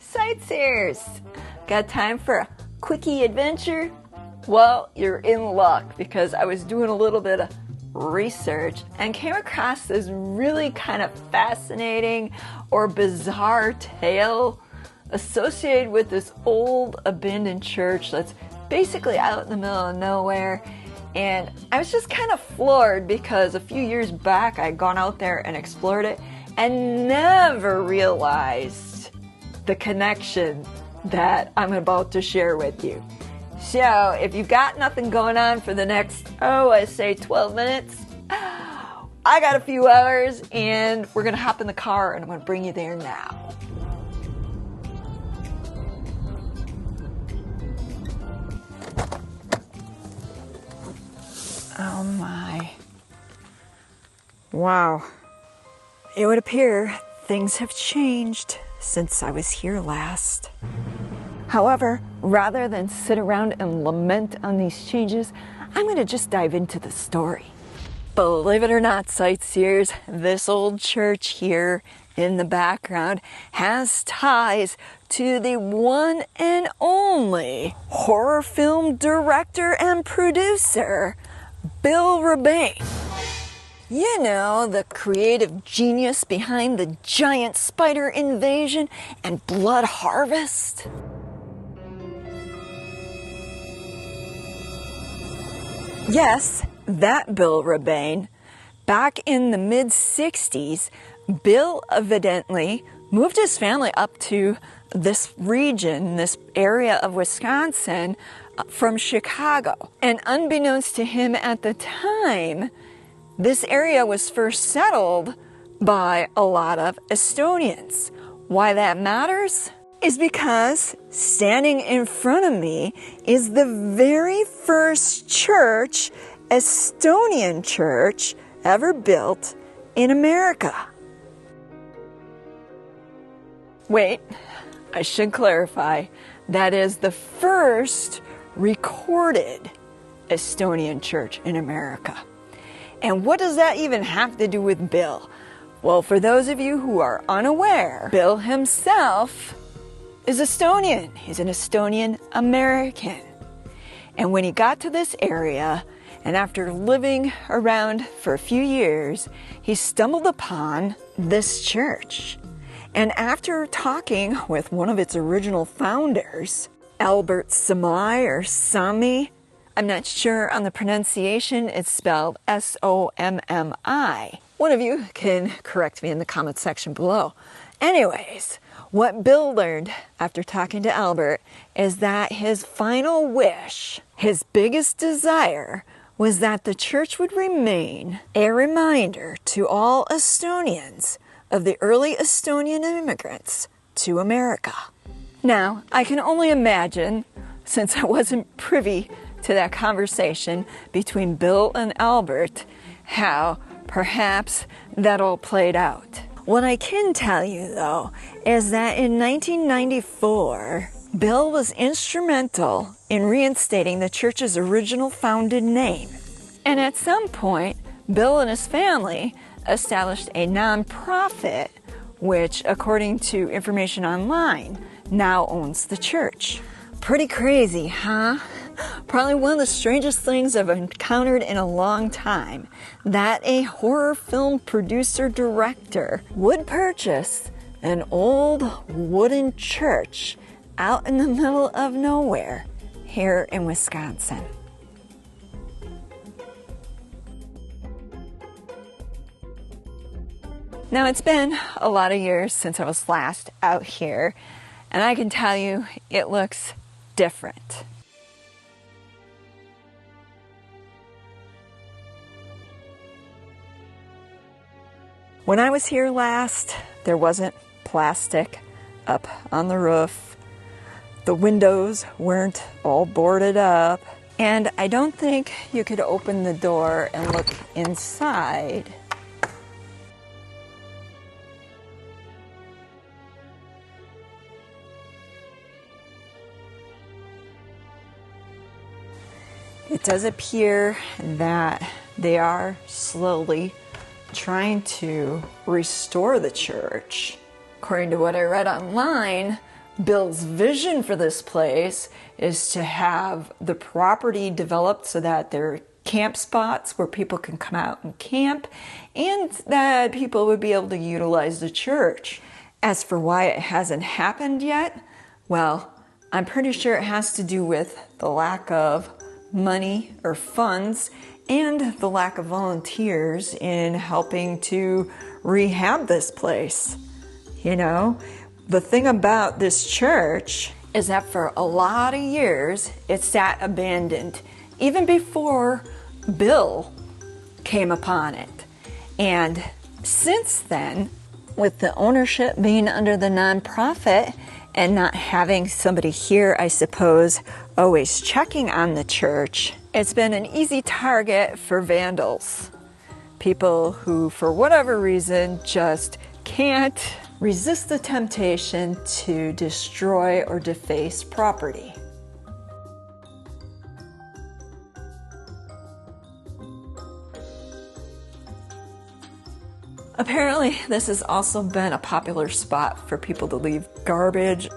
Sightseers! Got time for a quickie adventure? Well, you're in luck because I was doing a little bit of research and came across this really kind of fascinating or bizarre tale associated with this old abandoned church that's basically out in the middle of nowhere. And I was just kind of floored because a few years back I'd gone out there and explored it and never realized the connection that I'm about to share with you. So if you've got nothing going on for the next, I say 12 minutes, I got a few hours and we're going to hop in the car and I'm going to bring you there now. Oh my. Wow. It would appear things have changed since I was here last. However, rather than sit around and lament on these changes, I'm going to just dive into the story. Believe it or not, sightseers, this old church here in the background has ties to the one and only horror film director and producer, Bill Rebane. You know, the creative genius behind the giant spider invasion and blood harvest. Yes, that Bill Rebane. Back in the mid-60s, Bill evidently moved his family up to this region, this area of Wisconsin, from Chicago. And unbeknownst to him at the time, this area was first settled by a lot of Estonians. Why that matters is because standing in front of me is the very first church, Estonian church, ever built in America. Wait, I should clarify, that is the first recorded Estonian church in America. And what does that even have to do with Bill? Well, for those of you who are unaware, Bill himself is Estonian. He's an Estonian American. And when he got to this area, and after living around for a few years, he stumbled upon this church. And after talking with one of its original founders, Albert Sami or Sami, I'm not sure on the pronunciation, it's spelled S-O-M-M-I. One of you can correct me in the comment section below. Anyways, what Bill learned after talking to Albert is that his final wish, his biggest desire, was that the church would remain a reminder to all Estonians of the early Estonian immigrants to America. Now, I can only imagine, since I wasn't privy to that conversation between Bill and Albert, how perhaps that all played out. What I can tell you, though, is that in 1994, Bill was instrumental in reinstating the church's original founded name. And at some point, Bill and his family established a nonprofit, which, according to information online, now owns the church. Pretty crazy, huh? Probably one of the strangest things I've encountered in a long time, that a horror film producer-director would purchase an old wooden church out in the middle of nowhere here in Wisconsin. Now, it's been a lot of years since I was last out here, and I can tell you it looks different. When I was here last, there wasn't plastic up on the roof. The windows weren't all boarded up. And I don't think you could open the door and look inside. It does appear that they are slowly trying to restore the church. According to what I read online, Bill's vision for this place is to have the property developed so that there are camp spots where people can come out and camp, and that people would be able to utilize the church. As for why it hasn't happened yet, well, I'm pretty sure it has to do with the lack of money or funds and the lack of volunteers in helping to rehab this place. You know, the thing about this church is that for a lot of years it sat abandoned, even before Bill came upon it. And since then, with the ownership being under the nonprofit and not having somebody here, I suppose, always checking on the church, it's been an easy target for vandals. People who, for whatever reason, just can't resist the temptation to destroy or deface property. Apparently, this has also been a popular spot for people to leave garbage.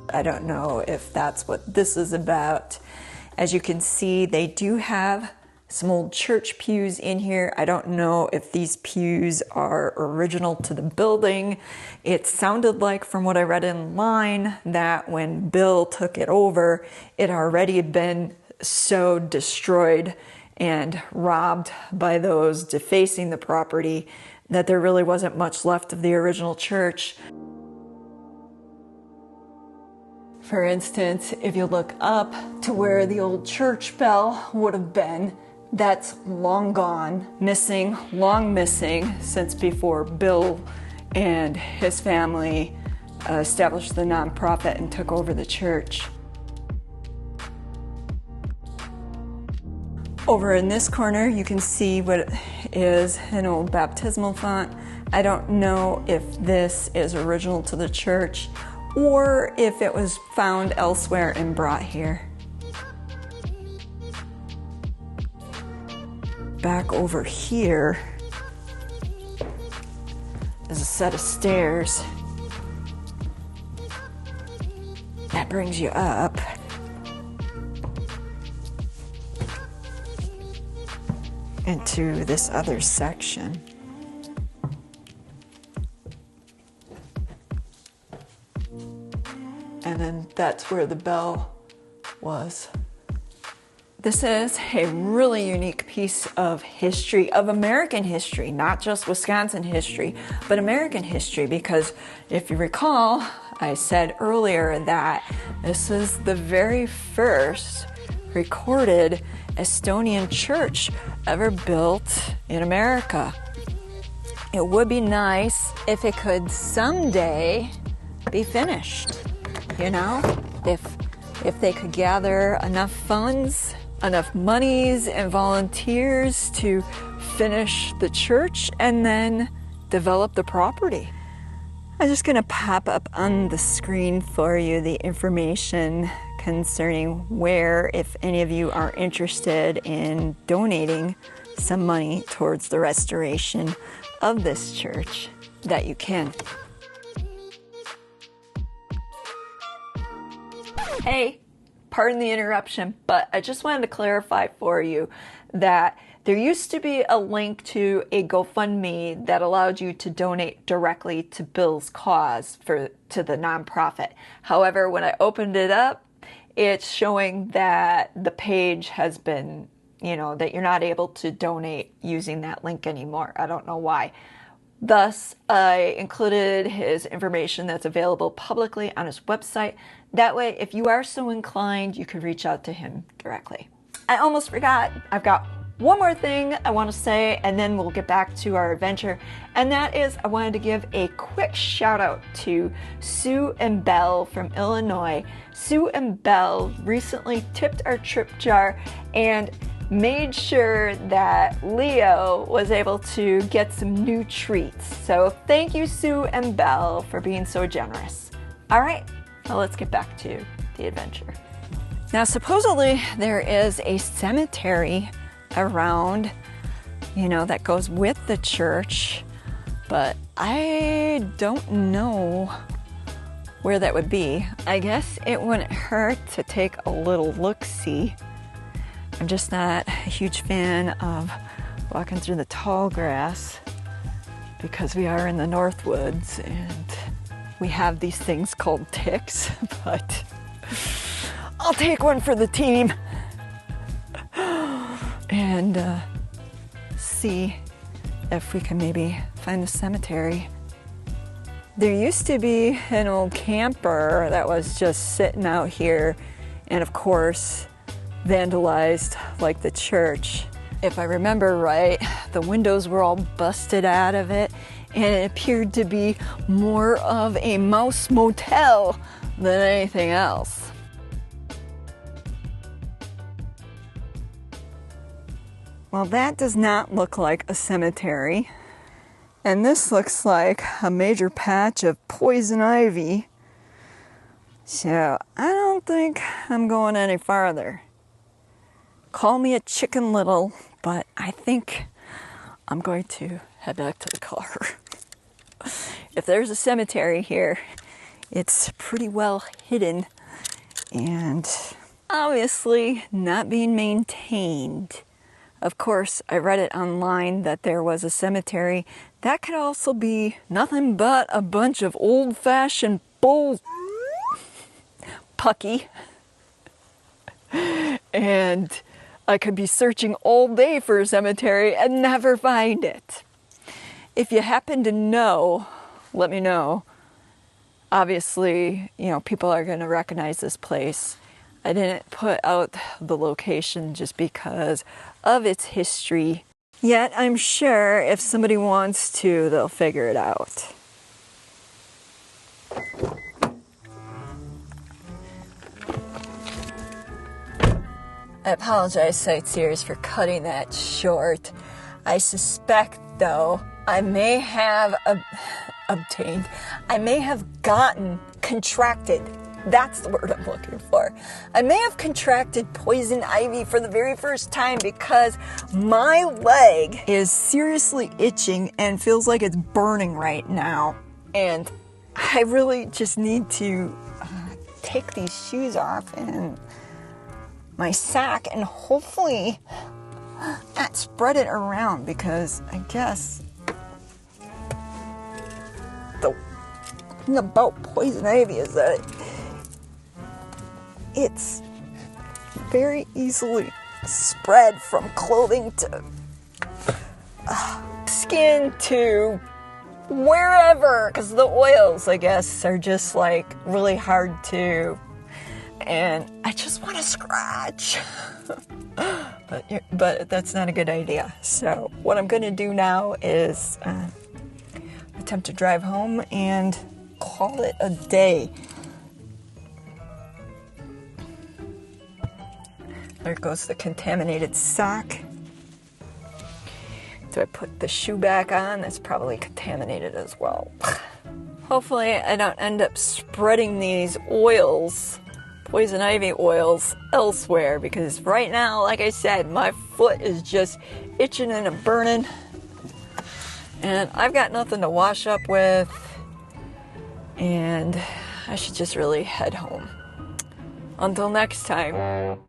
I don't know if that's what this is about. As you can see, they do have some old church pews in here. I don't know if these pews are original to the building. It sounded like, from what I read in line, that when Bill took it over, it already had been so destroyed and robbed by those defacing the property that there really wasn't much left of the original church. For instance, if you look up to where the old church bell would have been, that's long gone, missing, long missing, since before Bill and his family established the nonprofit and took over the church. Over in this corner, you can see what is an old baptismal font. I don't know if this is original to the church or if it was found elsewhere and brought here. Back over here is a set of stairs that brings you up. Into this other section. And then that's where the bell was. This is a really unique piece of history, of American history, not just Wisconsin history, but American history, because if you recall, I said earlier that this is the very first recorded Estonian church ever built in America. It would be nice if it could someday be finished, you know? If they could gather enough funds, enough monies and volunteers to finish the church and then develop the property. I'm just going to pop up on the screen for you the information concerning where, if any of you are interested in donating some money towards the restoration of this church, that you can. Hey, pardon the interruption, but I just wanted to clarify for you that there used to be a link to a GoFundMe that allowed you to donate directly to Bill's cause to the nonprofit. However, when I opened it up, it's showing that the page has been, that you're not able to donate using that link anymore. I don't know why. Thus, I included his information that's available publicly on his website. That way, if you are so inclined, you could reach out to him directly. I almost forgot. I've got one more thing I want to say, and then we'll get back to our adventure. And that is, I wanted to give a quick shout out to Sue and Belle from Illinois. Sue and Belle recently tipped our trip jar and made sure that Leo was able to get some new treats. So thank you, Sue and Belle, for being so generous. All right, now let's get back to the adventure. Now, supposedly there is a cemetery around, that goes with the church. but I don't know where that would be. I guess it wouldn't hurt to take a little look-see. I'm just not a huge fan of walking through the tall grass because we are in the North Woods and we have these things called ticks, but I'll take one for the team and see if we can maybe find the cemetery. There used to be an old camper that was just sitting out here and of course vandalized like the church. If I remember right, the windows were all busted out of it and it appeared to be more of a mouse motel than anything else. Well, that does not look like a cemetery. And this looks like a major patch of poison ivy. So I don't think I'm going any farther. Call me a Chicken Little, but I think I'm going to head back to the car. If there's a cemetery here, it's pretty well hidden and obviously not being maintained. Of course, I read it online that there was a cemetery. That could also be nothing but a bunch of old-fashioned bull pucky. And I could be searching all day for a cemetery and never find it. If you happen to know, let me know. Obviously, you know, people are going to recognize this place. I didn't put out the location just because of its history. Yet I'm sure if somebody wants to, they'll figure it out. I apologize, sightseers, for cutting that short. I suspect, though, I may have contracted. That's the word I'm looking for. I may have contracted poison ivy for the very first time because my leg is seriously itching and feels like it's burning right now. And I really just need to take these shoes off and my sock and hopefully not spread it around, because I guess the thing about poison ivy is that it's very easily spread from clothing to skin to wherever, because the oils, I guess, are just like really hard to, and I just want to scratch. But that's not a good idea. So what I'm going to do now is attempt to drive home and call it a day. There goes the contaminated sock. Do I put the shoe back on? That's probably contaminated as well. Hopefully I don't end up spreading these oils, poison ivy oils, elsewhere, because right now, like I said, my foot is just itching and burning and I've got nothing to wash up with, and I should just really head home. Until next time.